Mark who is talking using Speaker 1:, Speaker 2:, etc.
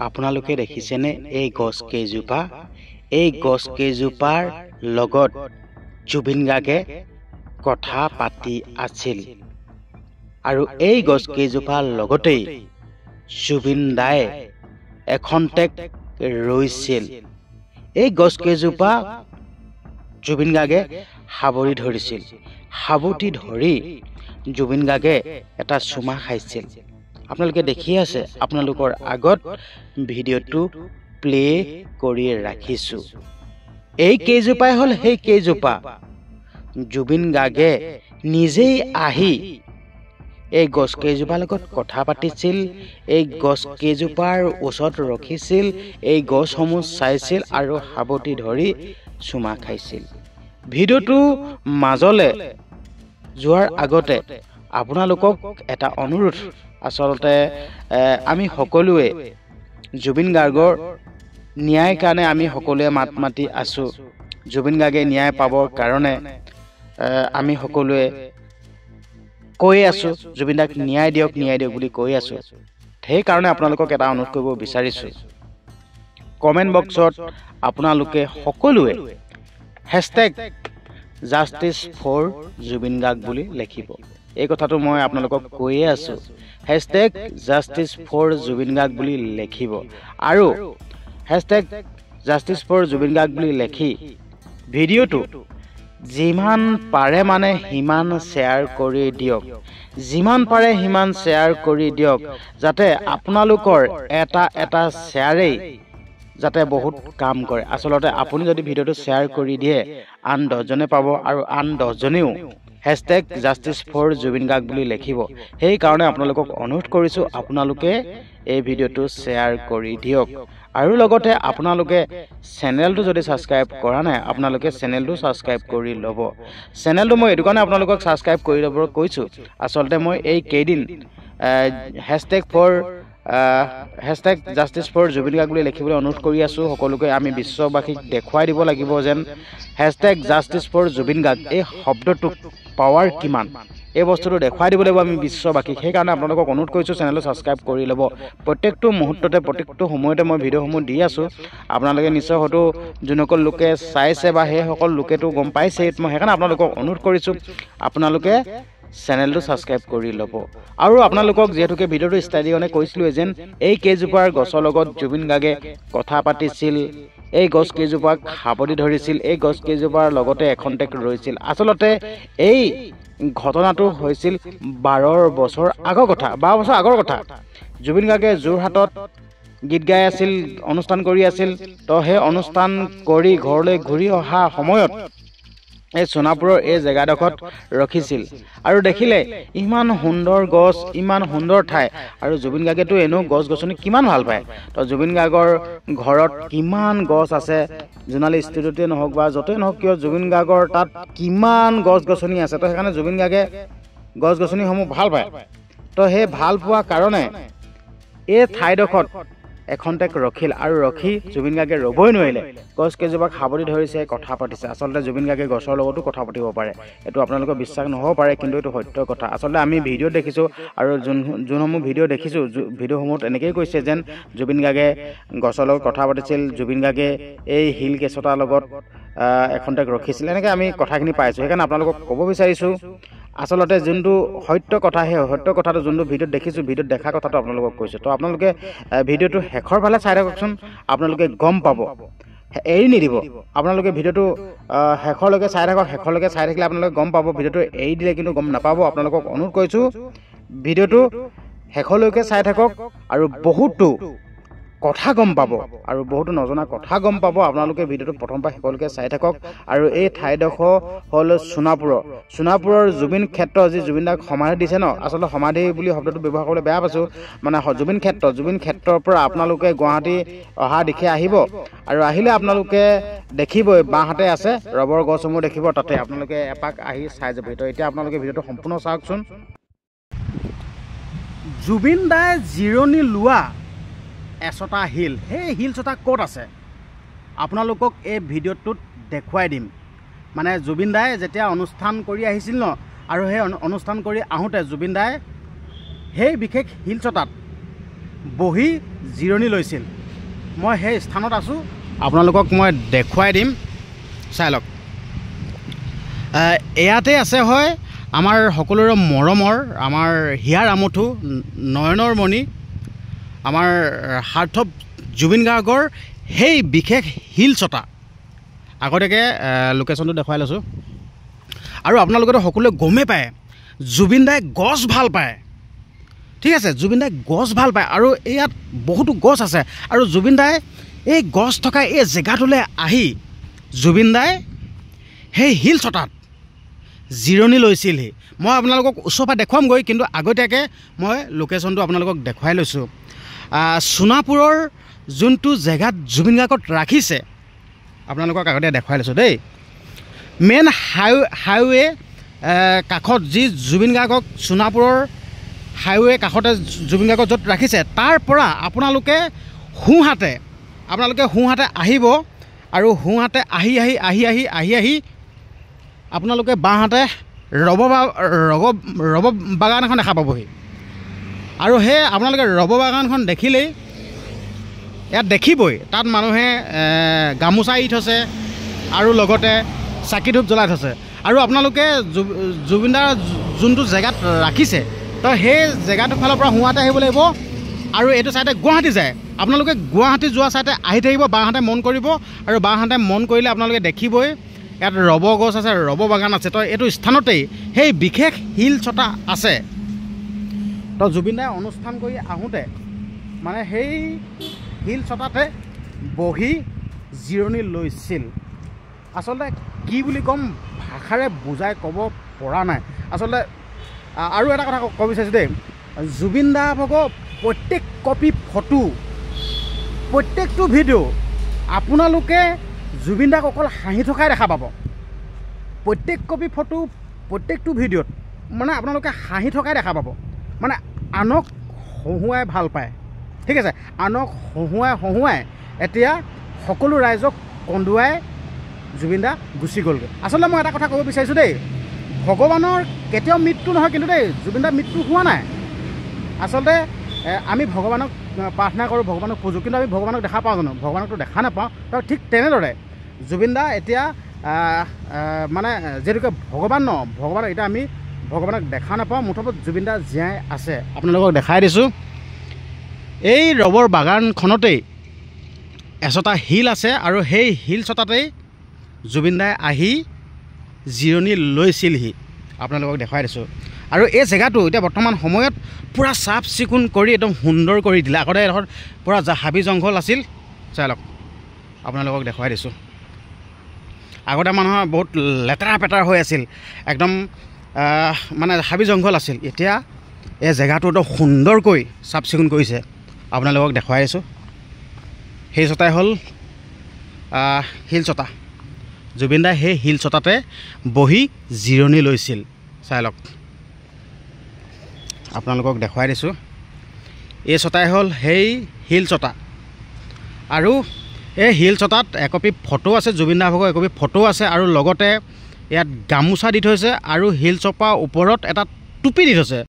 Speaker 1: আপোনালোকে দেখিছেনে এই গছ কেইজোপা? এই গছ কেইজোপাৰ লগত জুবিন গাৰ্গে কথা পাতি আছিল আৰু এই গছ কেইজোপাৰ লগতেই জুবিন দাই এখন্তেক ৰৈছিল। এই গছ কেইজোপা জুবিন গাৰ্গে সাৱৰি ধৰিছিল। সাৱটি ধৰি জুবিন গাৰ্গে এটা চুমা খাইছিল। আপোনালোকে দেখি আছে, আপোনালোকৰ আগত ভিডিঅ'টো প্লে কৰি ৰাখিছোঁ। এই কেইজোপাই হ'ল সেই কেইজোপা জুবিন গাৰ্গে নিজেই আহি এই গছ কেইজোপাৰ লগত কথা পাতিছিল, এই গছ কেইজোপাৰ ওচৰত ৰখিছিল, এই গছসমূহ চাইছিল আৰু সাৱটি ধৰি চুমা খাইছিল। ভিডিঅ'টো মাজলে যোৱাৰ আগতে আপোনালোকক এটা অনুৰোধ, আচলতে আমি সকলোৱে জুবিন গাৰ্গৰ ন্যায়ৰ কাৰণে আমি সকলোৱে মাত মাতি আছোঁ। জুবিন গাৰ্গে ন্যায় পাবৰ কাৰণে আমি সকলোৱে কৈ আছোঁ, জুবিন দাক ন্যায় দিয়ক বুলি কৈ আছোঁ। সেইকাৰণে আপোনালোকক এটা অনুৰোধ কৰিব বিচাৰিছোঁ, কমেণ্ট বক্সত আপোনালোকে সকলোৱে #জাষ্টিচ ফৰ জুবিন গাৰ্গ বুলি লিখিব। এই কথাটো মই আপোনালোকক কৈয়ে আছোঁ, #জাষ্টিচ ফৰ জুবিন গাৰ্গ বুলি লিখিব আৰু #জাষ্টিচ ফৰ জুবিন গাৰ্গ বুলি লিখি ভিডিঅ'টো যিমান পাৰে মানে সিমান শ্বেয়াৰ কৰি দিয়ক, যিমান পাৰে সিমান শ্বেয়াৰ কৰি দিয়ক, যাতে আপোনালোকৰ এটা শ্বেয়াৰেই যাতে বহুত কাম কৰে। আচলতে আপুনি যদি ভিডিঅ'টো শ্বেয়াৰ কৰি দিয়ে আন 10জনে পাব আৰু আন 10জনেও #জাষ্টিচ ফৰ জুবিন গাৰ্গ বুলি লিখিব। সেইকাৰণে আপোনালোকক অনুৰোধ কৰিছোঁ, আপোনালোকে এই ভিডিঅ'টো শ্বেয়াৰ কৰি দিয়ক আৰু লগতে আপোনালোকে চেনেলটো যদি ছাবস্ক্ৰাইব কৰা নাই আপোনালোকে চেনেলটো ছাবস্ক্ৰাইব কৰি ল'ব। চেনেলটো মই এইটো কাৰণে আপোনালোকক ছাবস্ক্ৰাইব কৰি ল'ব কৈছোঁ, আচলতে মই এই কেইদিন #জাষ্টিচ ফৰ জুবিন গাৰ্গ বুলি লিখিবলৈ অনুৰোধ কৰি আছোঁ সকলোকে। আমি বিশ্ববাসীক দেখুৱাই দিব লাগিব যেন #জাষ্টিচ ফৰ জুবিন গাৰ্গ এই শব্দটোক পাৱাৰ কিমান, এই বস্তুটো দেখুৱাই দিব লাগিব আমি বিশ্ববাসীক। সেইকাৰণে আপোনালোকক অনুৰোধ কৰিছোঁ চেনেলটো ছাবস্ক্ৰাইব কৰি ল'ব। প্ৰত্যেকটো মুহূৰ্ততে প্ৰত্যেকটো সময়তে মই ভিডিঅ'সমূহ দি আছোঁ। আপোনালোকে নিশ্চয় হয়তো যোনসকল লোকে চাইছে বা সেইসকল লোকেতো গম পাইছে, মই সেইকাৰণে আপোনালোকক অনুৰোধ কৰিছোঁ আপোনালোকে চেনেলটো ছাবস্ক্ৰাইব কৰি ল'ব। আৰু আপোনালোকক যিহেতুকে ভিডিঅ'টো ষ্টাডিঅনে কৈছিলোঁ যেন এই কেইজোপাৰ গছৰ লগত জুবিন গাৰ্গে কথা পাতিছিল, এই গছ কেইজোপাক সাৱটি ধৰিছিল, এই গছ কেইজোপাৰ লগতে এখন্তেক ৰৈছিল। আচলতে এই ঘটনাটো হৈছিল 12 বছৰ আগৰ কথা, 12 বছৰ আগৰ কথা। জুবিন গাৰ্গে যোৰহাটত গীত গাই আছিল, অনুষ্ঠান কৰি আছিল। তো সেই অনুষ্ঠান কৰি ঘৰলৈ ঘূৰি অহা সময়ত এই সোণাপুৰৰ এই জেগাডোখৰত ৰখিছিল আৰু দেখিলে ইমান সুন্দৰ গছ, ইমান সুন্দৰ ঠাই, আৰু জুবিন গাৰ্গেতো এনেও গছ গছনি কিমান ভাল পায়। তো জুবিন গাৰ্গৰ ঘৰত কিমান গছ আছে, জোনালী ষ্টুডিঅ'তে নহওক বা য'তেই নহওক কিয় জুবিন গাৰ্গৰ তাত কিমান গছ গছনি আছে। তো সেইকাৰণে জুবিন গাৰ্গে গছ গছনিসমূহ ভাল পায়। তো সেই ভাল পোৱা কাৰণে এই ঠাইডোখৰত এখন্তেক ৰখিল আৰু ৰখি জুবিন গাৰ্গে ৰ'বই নোৱাৰিলে, গছ কেইজোপাক সাৱটি ধৰিছে, কথা পাতিছে। আচলতে জুবিন গাৰ্গে গছৰ লগতো কথা পাতিব পাৰে, এইটো আপোনালোকৰ বিশ্বাস নহ'ব পাৰে, কিন্তু এইটো সত্য কথা। আচলতে আমি ভিডিঅ'ত দেখিছোঁ আৰু যোনসমূহ ভিডিঅ' দেখিছোঁ, ভিডিঅ'সমূহত এনেকেই কৈছে যেন জুবিন গাৰ্গে গছৰ লগত কথা পাতিছিল, জুবিন গাৰ্গে এই শিল কেঁচতাৰ লগত এখন্তেক ৰখিছিল, এনেকৈ আমি কথাখিনি পাইছোঁ। সেইকাৰণে আপোনালোকক ক'ব বিচাৰিছোঁ আচলতে যোনটো সত্য কথা, সেই সত্য কথাটো যোনটো ভিডিঅ'ত দেখিছোঁ, ভিডিঅ'ত দেখা কথাটো আপোনালোকক কৈছোঁ। তো আপোনালোকে ভিডিঅ'টো শেষৰ ফালে চাই থাককচোন, আপোনালোকে গম পাব, এৰি নিদিব। আপোনালোকে ভিডিঅ'টো শেষলৈকে চাই থাকক, শেষলৈকে চাই থাকিলে আপোনালোকে গম পাব। ভিডিঅ'টো এৰি দিলে কিন্তু গম নাপাব। আপোনালোকক অনুৰোধ কৰিছোঁ ভিডিঅ'টো শেষলৈকে চাই থাকক আৰু বহুতো কথা গম পাব আৰু বহুতো নজনা কথা গম পাব। আপোনালোকে ভিডিঅ'টো প্ৰথম পৰা শেষলৈকে চাই থাকক। আৰু এই ঠাইডোখৰ হ'ল সোণাপুৰৰ জুবিন ক্ষেত্ৰ, যি জুবিন দাক সমাধি দিছে ন, আচলতে সমাধি বুলি শব্দটো ব্যৱহাৰ কৰিবলৈ বেয়া পাইছোঁ, মানে জুবিন ক্ষেত্ৰৰ পৰা আপোনালোকে গুৱাহাটী অহা দিশে আহিব আৰু আহিলে আপোনালোকে দেখিবই বাঁহাতে আছে ৰবৰ গছসমূহ দেখিব, তাতে আপোনালোকে এপাক আহি চাই যাব। তো এতিয়া আপোনালোকে ভিডিঅ'টো সম্পূৰ্ণ চাওকচোন। জুবিন দাই জিৰণি লোৱা এচটা শিল, সেই শিলচটা ক'ত আছে আপোনালোকক এই ভিডিঅ'টোত দেখুৱাই দিম। মানে জুবিন দাই যেতিয়া অনুষ্ঠান কৰি আহিছিল ন, আৰু সেই অনুষ্ঠান কৰি আহোঁতে জুবিন দাই সেই বিশেষ শিলচটাত বহি জিৰণি লৈছিল। মই সেই স্থানত আছোঁ, আপোনালোকক মই দেখুৱাই দিম, চাই লওক। ইয়াতে আছে হয় আমাৰ সকলোৰে মৰমৰ, আমাৰ হিয়াৰ আমঠু, নয়নৰ মণি, আমাৰ হাৰ্থ জুবিন গাৰ্গৰ সেই বিশেষ শিলচটা। আগতীয়াকৈ লোকেশ্যনটো দেখুৱাই লৈছোঁ। আৰু আপোনালোকেতো সকলোৱে গমেই পায় জুবিন দাই গছ ভাল পায়, ঠিক আছে। জুবিন দাই গছ ভাল পায় আৰু ইয়াত বহুতো গছ আছে। আৰু জুবিন দাই এই গছ থকা এই জেগাটোলৈ আহি জুবিন দাই সেই শিলচটাত জিৰণি লৈছিলহি। মই আপোনালোকক ওচৰৰ পৰা দেখুৱামগৈ, কিন্তু আগতীয়াকৈ মই লোকেশ্যনটো আপোনালোকক দেখুৱাই লৈছোঁ। সোণাপুৰৰ যোনটো জেগাত জুবিন গাৰ্গক ৰাখিছে আপোনালোকক আগতে দেখুৱাই লৈছোঁ দেই। মেইন হাইৱে কাষত যি জুবিন গাৰ্গক সোণাপুৰৰ হাইৱে কাষতে জুবিন গাৰ্গক য'ত ৰাখিছে, তাৰ পৰা আপোনালোকে সোঁহাতে আহিব আৰু সোঁহাতে আহি আপোনালোকে বাওঁহাতে ৰব বাগান এখন দেখা পাবহি। আৰু সেই আপোনালোকে ৰব বাগানখন দেখিলেই ইয়াত দেখিবই, তাত মানুহে গামোচা এৰি থৈছে আৰু লগতে চাকি ধূপ জ্বলাই থৈছে। আৰু আপোনালোকে জুবিনদাৰ যোনটো জেগাত ৰাখিছে, তো সেই জেগাটোৰ ফালৰ পৰা সোঁহাতে আহিব লাগিব। আৰু এইটো ছাইডে গুৱাহাটী যায়, আপোনালোকে গুৱাহাটী যোৱা ছাইডে আহি থাকিব, বাওঁহাতে মন কৰিব। আৰু বাওঁহাতে মন কৰিলে আপোনালোকে দেখিবই ইয়াত ৰব গছ আছে, ৰব বাগান আছে। তো এইটো স্থানতেই সেই বিশেষ শিলচটা আছে। তো জুবিন দাই অনুষ্ঠান কৰি আহোঁতে মানে সেই শিলচটাতে বহি জিৰণি লৈছিল। আচলতে কি বুলি ক'ম, ভাষাৰে বুজাই ক'ব পৰা নাই আচলতে। আৰু এটা কথা ক'ব বিচাৰিছোঁ দেই, জুবিন দা ভাগৰ প্ৰত্যেক কপি ফটো, প্ৰত্যেকটো ভিডিঅ' আপোনালোকে জুবিন দাক অকল হাঁহি থকাই দেখা পাব। প্ৰত্যেক কপি ফটো, প্ৰত্যেকটো ভিডিঅ'ত মানে আপোনালোকে হাঁহি থকাই দেখা পাব। মানে আনক হহুৱাই ভাল পায়, ঠিক আছে। আনক হহুৱাই এতিয়া সকলো ৰাইজক কন্দুৱাই জুবিন দা গুচি গ'লগৈ। আচলতে মই এটা কথা ক'ব বিচাৰিছোঁ দেই, ভগৱানৰ কেতিয়াও মৃত্যু নহয়, কিন্তু দেই জুবিন দাৰ মৃত্যু হোৱা নাই। আচলতে আমি ভগৱানক প্ৰাৰ্থনা কৰোঁ, ভগৱানক পূজোঁ, কিন্তু আমি ভগৱানক দেখা পাওঁ জানো? ভগৱানকতো দেখা নাপাওঁ। তো ঠিক তেনেদৰে জুবিন দা এতিয়া মানে যিহেতুকে ভগৱান ভগৱানক এতিয়া আমি ভগৱানক দেখা নাপাওঁ, মুঠতে জুবিন দা জীয়াই আছে। আপোনালোকক দেখাই দিছোঁ, এই ৰবৰ বাগানখনতেই এচটা শিল আছে আৰু সেই শিলচটাতেই জুবিন দাই আহি জিৰণি লৈছিলহি। আপোনালোকক দেখুৱাই দিছোঁ। আৰু এই জেগাটো এতিয়া বৰ্তমান সময়ত পূৰা চাফ চিকুণ কৰি একদম সুন্দৰ কৰি দিলে। আগতে এডোখৰ পূৰা হাবি জংঘল আছিল, চাই লওক। আপোনালোকক দেখুৱাই দিছোঁ, আগতে মানুহৰ বহুত লেতেৰা পেতেৰা হৈ আছিল, একদম মানে হাবি জংঘল আছিল। এতিয়া এই জেগাটো একদম সুন্দৰকৈ চাফ চিকুণ কৰিছে। আপোনালোকক দেখুৱাই দিছোঁ, সেই চটাই হ'ল শিলচটা। জুবিন দাই সেই শিলচটাতে বহি জিৰণি লৈছিল, চাই লওক। আপোনালোকক দেখুৱাই দিছোঁ, এই চটাই হ'ল সেই শিলচটা। আৰু এই শিলচটাত একপি ফটো আছে, জুবিন দা ভাগৰ একপি ফটো আছে। আৰু লগতে ইয়াত গামোচা দি থৈছে আৰু শিলচটাৰ ওপৰত এটা টুপি দি থৈছে।